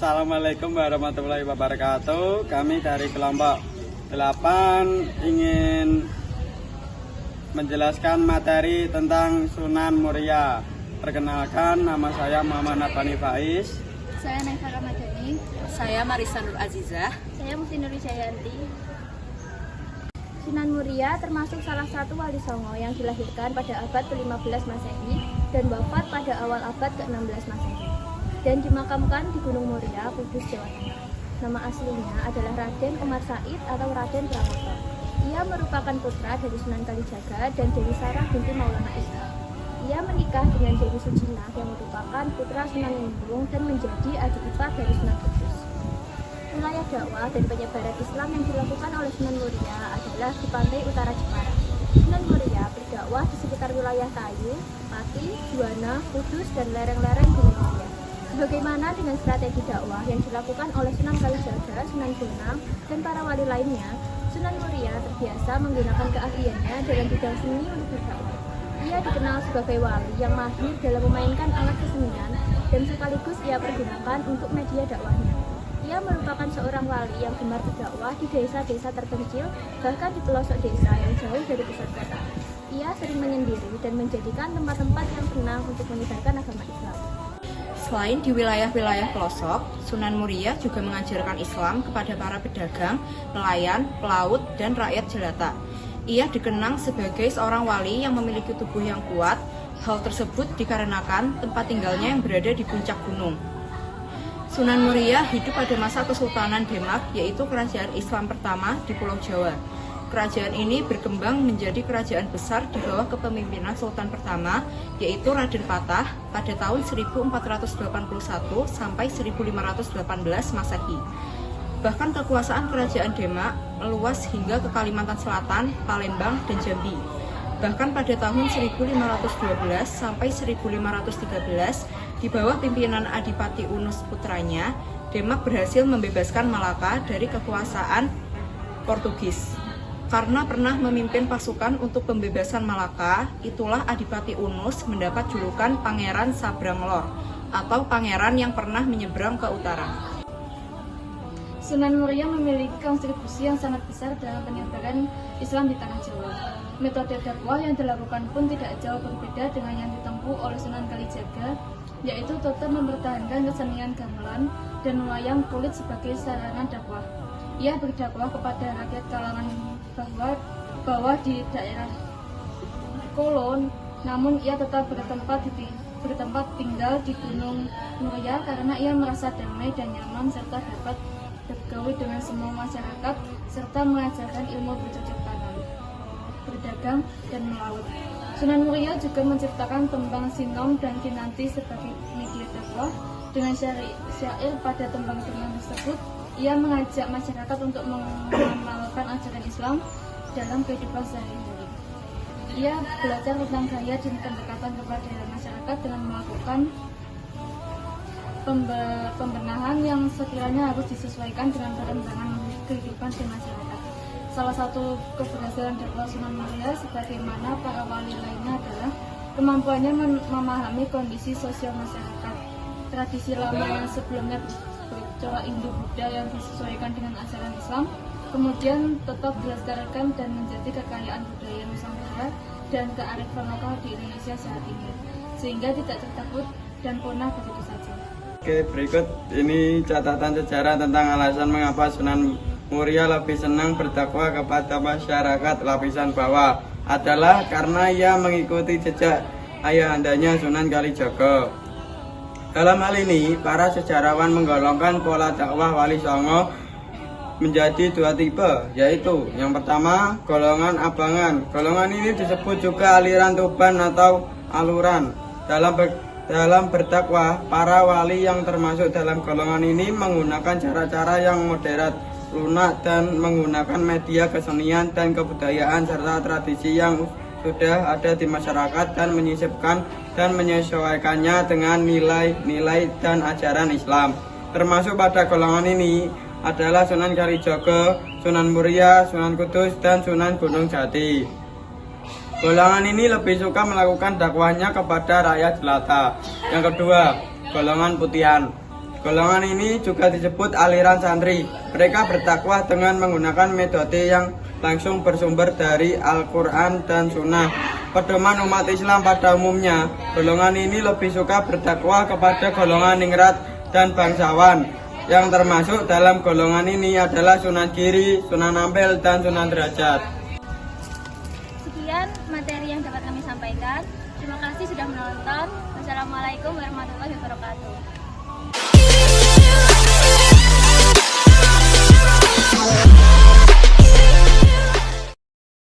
Assalamualaikum warahmatullahi wabarakatuh. Kami dari kelompok 8 ingin menjelaskan materi tentang Sunan Muria. Perkenalkan, nama saya Muhammad Nabani Faiz. Saya Naifa Ramadhani. Saya Marisa Nur Azizah. Saya Musti Nur Jayanti. Sunan Muria termasuk salah satu wali songo yang dilahirkan pada abad ke-15 Masehi dan wafat pada awal abad ke-16 Masehi. Dan dimakamkan di Gunung Muria, Kudus, Jawa Tengah. Nama aslinya adalah Raden Umar Said atau Raden Pramoto. Ia merupakan putra dari Sunan Kalijaga dan Dewi Sarah binti Maulana Isa. Ia menikah dengan Dewi Sujinah yang merupakan putra Sunan Lumbung dan menjadi adik ipar dari Sunan Kudus. Wilayah dakwah dan penyebaran Islam yang dilakukan oleh Sunan Muria adalah di pantai utara Jepara. Sunan Muria berdakwah di sekitar wilayah Kayu, Pati, Juwana, Kudus, dan lereng-lereng Gunung Muria. Bagaimana dengan strategi dakwah yang dilakukan oleh Sunan Kalijaga, Sunan Bonang, dan para wali lainnya, Sunan Muria terbiasa menggunakan keahliannya dalam bidang seni untuk berdakwah. Ia dikenal sebagai wali yang mahir dalam memainkan alat kesenian dan sekaligus ia pergunakan untuk media dakwahnya. Ia merupakan seorang wali yang gemar berdakwah di desa-desa terpencil, bahkan di pelosok desa yang jauh dari pusat kota. Ia sering menyendiri dan menjadikan tempat-tempat yang tenang untuk menyebarkan agama Islam. Selain di wilayah-wilayah pelosok, Sunan Muria juga mengajarkan Islam kepada para pedagang, nelayan, pelaut, dan rakyat jelata. Ia dikenang sebagai seorang wali yang memiliki tubuh yang kuat. Hal tersebut dikarenakan tempat tinggalnya yang berada di puncak gunung. Sunan Muria hidup pada masa Kesultanan Demak, yaitu kerajaan Islam pertama di Pulau Jawa. Kerajaan ini berkembang menjadi kerajaan besar di bawah kepemimpinan Sultan pertama, yaitu Raden Patah pada tahun 1481 sampai 1518 Masehi. Bahkan kekuasaan kerajaan Demak meluas hingga ke Kalimantan Selatan, Palembang, dan Jambi. Bahkan pada tahun 1512 sampai 1513, di bawah pimpinan Adipati Unus putranya, Demak berhasil membebaskan Malaka dari kekuasaan Portugis. Karena pernah memimpin pasukan untuk pembebasan Malaka, itulah Adipati Unus mendapat julukan Pangeran Sabrang Lor, atau pangeran yang pernah menyeberang ke utara. Sunan Muria memiliki kontribusi yang sangat besar dalam penyebaran Islam di tanah Jawa. Metode dakwah yang dilakukan pun tidak jauh berbeda dengan yang ditempuh oleh Sunan Kalijaga, yaitu tetap mempertahankan kesenian gamelan dan wayang kulit sebagai sarana dakwah. Ia berdakwah kepada rakyat kalangan bawah di daerah Kolon, namun ia tetap bertempat tinggal di Gunung Muria karena ia merasa damai dan nyaman serta dapat bergaul dengan semua masyarakat serta mengajarkan ilmu bercocok tanam, berdagang, dan melaut. Sunan Muria juga menciptakan tembang Sinong dan Kinanti sebagai media dakwah. Dengan syair pada tembang-tembang tersebut, ia mengajak masyarakat untuk mengamalkan ajaran Islam dalam kehidupan sehari-hari. Ia belajar tentang gaya dan pendekatan kepada masyarakat dengan melakukan pembenahan yang sekiranya harus disesuaikan dengan perkembangan kehidupan di masyarakat. Salah satu keberhasilan dakwah Sunan Muria sebagaimana para wali lainnya adalah kemampuannya memahami kondisi sosial masyarakat. Tradisi lama yang sebelumnya bercorak Hindu-Buddha yang disesuaikan dengan ajaran Islam, kemudian tetap dilestarikan dan menjadi kekayaan budaya Nusantara dan kearifan lokal di Indonesia saat ini, sehingga tidak tertakut dan punah begitu saja. Oke, berikut ini catatan sejarah tentang alasan mengapa Sunan Muria lebih senang berdakwah kepada masyarakat lapisan bawah adalah karena ia mengikuti jejak ayahandanya Sunan Kalijaga. Dalam hal ini, para sejarawan menggolongkan pola dakwah Wali Songo menjadi dua tipe, yaitu yang pertama, golongan abangan. Golongan ini disebut juga aliran Tuban atau aluran. Dalam berdakwah, para wali yang termasuk dalam golongan ini menggunakan cara-cara yang moderat, lunak, dan menggunakan media kesenian dan kebudayaan serta tradisi yang sudah ada di masyarakat dan menyisipkan dan menyesuaikannya dengan nilai-nilai dan ajaran Islam. Termasuk pada golongan ini adalah Sunan Kalijaga, Sunan Muria, Sunan Kudus, dan Sunan Gunung Jati. Golongan ini lebih suka melakukan dakwahnya kepada rakyat jelata. Yang kedua, golongan putihan. Golongan ini juga disebut aliran santri. Mereka berdakwah dengan menggunakan metode yang langsung bersumber dari Al-Quran dan Sunnah. Pedoman umat Islam pada umumnya, golongan ini lebih suka berdakwah kepada golongan ningrat dan bangsawan. Yang termasuk dalam golongan ini adalah Sunan Giri, Sunan Ampel, dan Sunan Derajat. Sekian materi yang dapat kami sampaikan. Terima kasih sudah menonton. Wassalamualaikum warahmatullahi wabarakatuh.